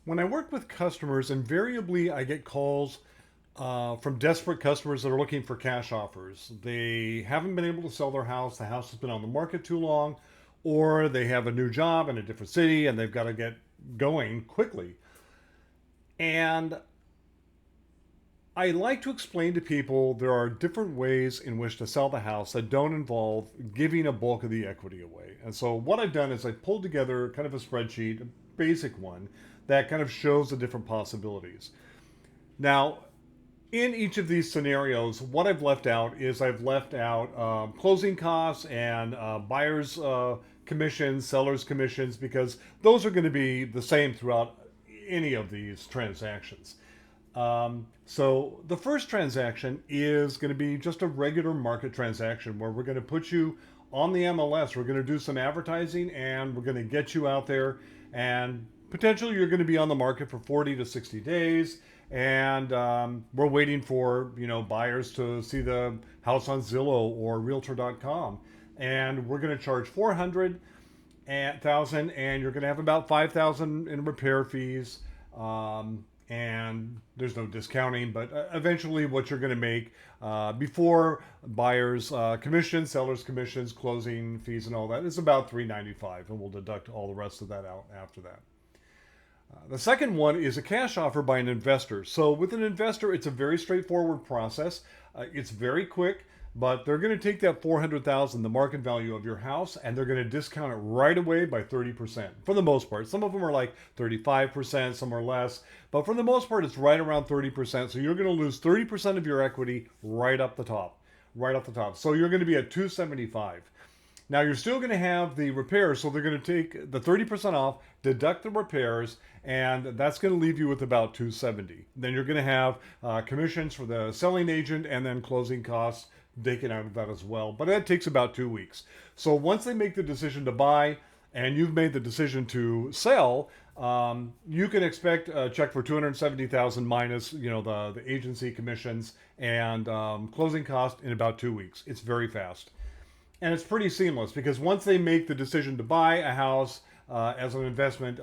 When I work with customers, invariably I get calls from desperate customers that are looking for cash offers. They haven't been able to sell their house, the house has been on the market too long, or they have a new job in a different city and they've got to get going quickly. And I like to explain to people there are different ways in which to sell the house that don't involve giving a bulk of the equity away. And so what I've done is I pulled together kind of a spreadsheet, a basic one, that kind of shows the different possibilities. Now, in each of these scenarios, what I've left out is I've left out closing costs and buyers' commissions, sellers' commissions, because those are going to be the same throughout any of these transactions. So the first transaction is going to be just a regular market transaction where we're going to put you on the MLS. We're going to do some advertising and we're going to get you out there, and potentially you're going to be on the market for 40 to 60 days. And we're waiting for buyers to see the house on Zillow or Realtor.com, and we're going to charge 400,000, and you're going to have about 5,000 in repair fees. And there's no discounting, but eventually what you're going to make before buyers commissions, sellers commissions, closing fees, and all that is about 395, and we'll deduct all the rest of that out after that. The second one is a cash offer by an investor. So with an investor, it's a very straightforward process. It's very quick, but they're going to take that 400,000, the market value of your house, and they're going to discount it right away by 30% for the most part. Some of them are like 35%, some are less, but for the most part, it's right around 30%. So you're going to lose 30% of your equity right up the top, right off the top. So you're going to be at 275. Now you're still going to have the repairs, so they're going to take the 30% off, deduct the repairs, and that's going to leave you with about 270. Then you're going to have commissions for the selling agent and then closing costs taken out of that as well. But that takes about 2 weeks. So once they make the decision to buy and you've made the decision to sell, you can expect a check for 270,000 minus the agency commissions and closing cost in about 2 weeks. It's very fast. And it's pretty seamless because once they make the decision to buy a house as an investment,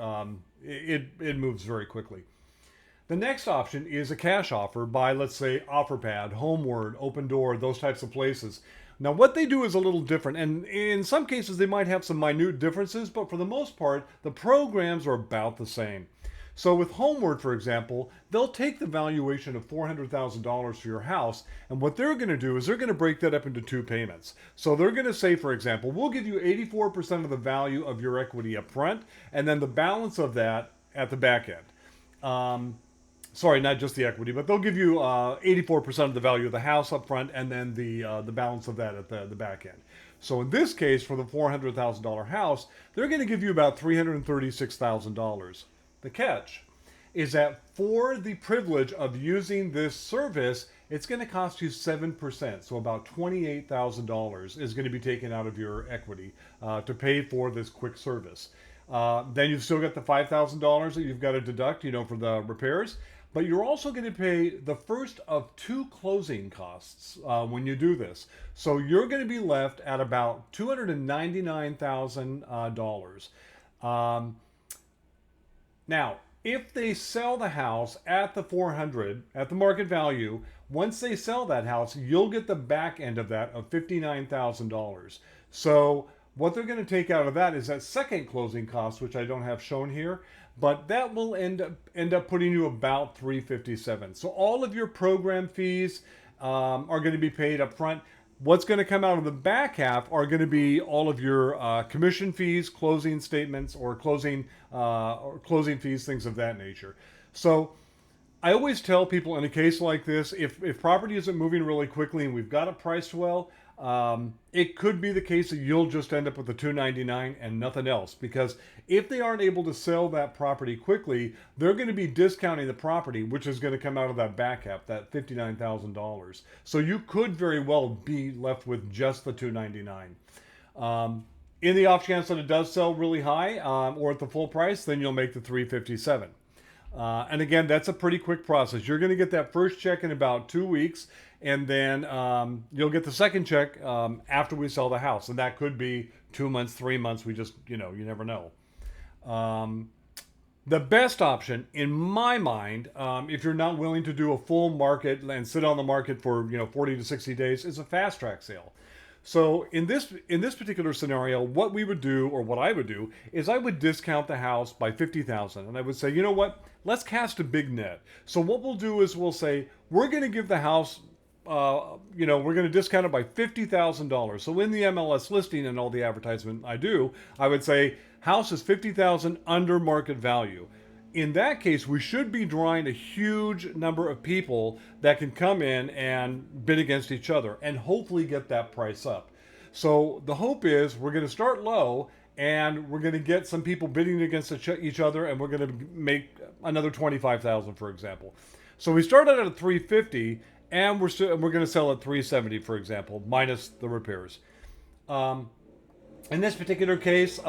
it moves very quickly. The next option is a cash offer by, let's say, OfferPad, Homeward, Open Door, those types of places. Now, what they do is a little different, and in some cases, they might have some minute differences, but for the most part, the programs are about the same. So with Homeward, for example, they'll take the valuation of $400,000 for your house, and what they're going to do is they're going to break that up into two payments. So they're going to say, for example, we'll give you 84% of the value of your equity up front, and then the balance of that at the back end. Sorry, not just the equity, but they'll give you 84% of the value of the house up front, and then the balance of that at the back end. So in this case, for the $400,000 house, they're going to give you about $336,000. The catch is that for the privilege of using this service, it's going to cost you 7%. So about $28,000 is going to be taken out of your equity to pay for this quick service. Then you've still got the $5,000 that you've got to deduct, for the repairs. But you're also going to pay the first of two closing costs when you do this. So you're going to be left at about $299,000. Now, if they sell the house at the 400 at the market value, once they sell that house, you'll get the back end of that of $59,000. So what they're going to take out of that is that second closing cost, which I don't have shown here, but that will end up putting you about 357. So all of your program fees are going to be paid up front. What's going to come out of the back half are going to be all of your commission fees, closing statements, or closing fees, things of that nature. So I always tell people in a case like this, if property isn't moving really quickly and we've got it priced well, it could be the case that you'll just end up with the 299 and nothing else. Because if they aren't able to sell that property quickly, they're going to be discounting the property, which is going to come out of that back half, that $59,000. So you could very well be left with just the 299. In the off chance that it does sell really high or at the full price, then you'll make the 357. And again, that's a pretty quick process. You're going to get that first check in about 2 weeks, and then you'll get the second check after we sell the house. And that could be 2 months, 3 months. We just, you never know. The best option, in my mind, if you're not willing to do a full market and sit on the market for 40 to 60 days, is a fast track sale. So in this particular scenario, what we would do, or what I would do, is I would discount the house by 50,000, and I would say, you know what? Let's cast a big net. So what we'll do is we'll say we're going to give the house we're going to discount it by $50,000. So in the MLS listing and all the advertisement I do, I would say house is 50,000 under market value. In that case, we should be drawing a huge number of people that can come in and bid against each other and hopefully get that price up. So the hope is we're going to start low and we're going to get some people bidding against each other, and we're going to make another 25,000, for example. So we started at 350, and we're going to sell at 370, for example, minus the repairs. Um, in this particular case,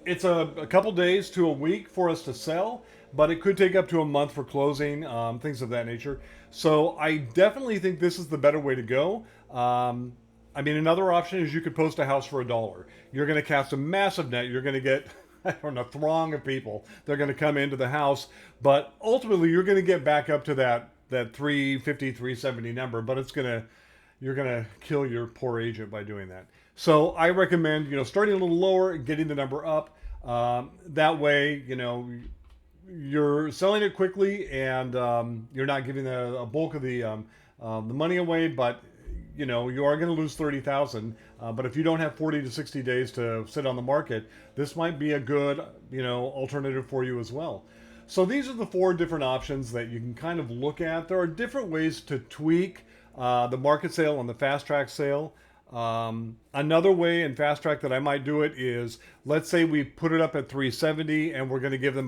it's a couple days to a week for us to sell, but it could take up to a month for closing, things of that nature. So I definitely think this is the better way to go. I mean, another option is you could post a house for $1. You're going to cast a massive net. You're going to get I don't know, a throng of people. They're going to come into the house, but ultimately you're going to get back up to that 350, 370 number, but you're going to kill your poor agent by doing that. So I recommend, starting a little lower and getting the number up. That way, you're selling it quickly, and you're not giving a bulk of the money away, but you are going to lose 30,000. But if you don't have 40 to 60 days to sit on the market, this might be a good, alternative for you as well. So these are the 4 different options that you can kind of look at. There are different ways to tweak the market sale and the fast track sale. Another way in fast track that I might do it is, let's say we put it up at 370 and we're going to give them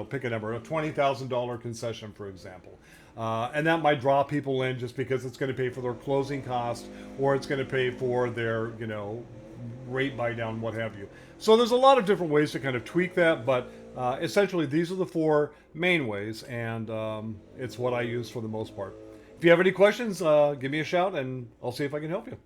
pick a number, a $20,000 concession, for example. And that might draw people in just because it's going to pay for their closing costs, or it's going to pay for their, rate buy down, what have you. So there's a lot of different ways to kind of tweak that, but essentially these are the 4 main ways, and it's what I use for the most part. If you have any questions, give me a shout and I'll see if I can help you.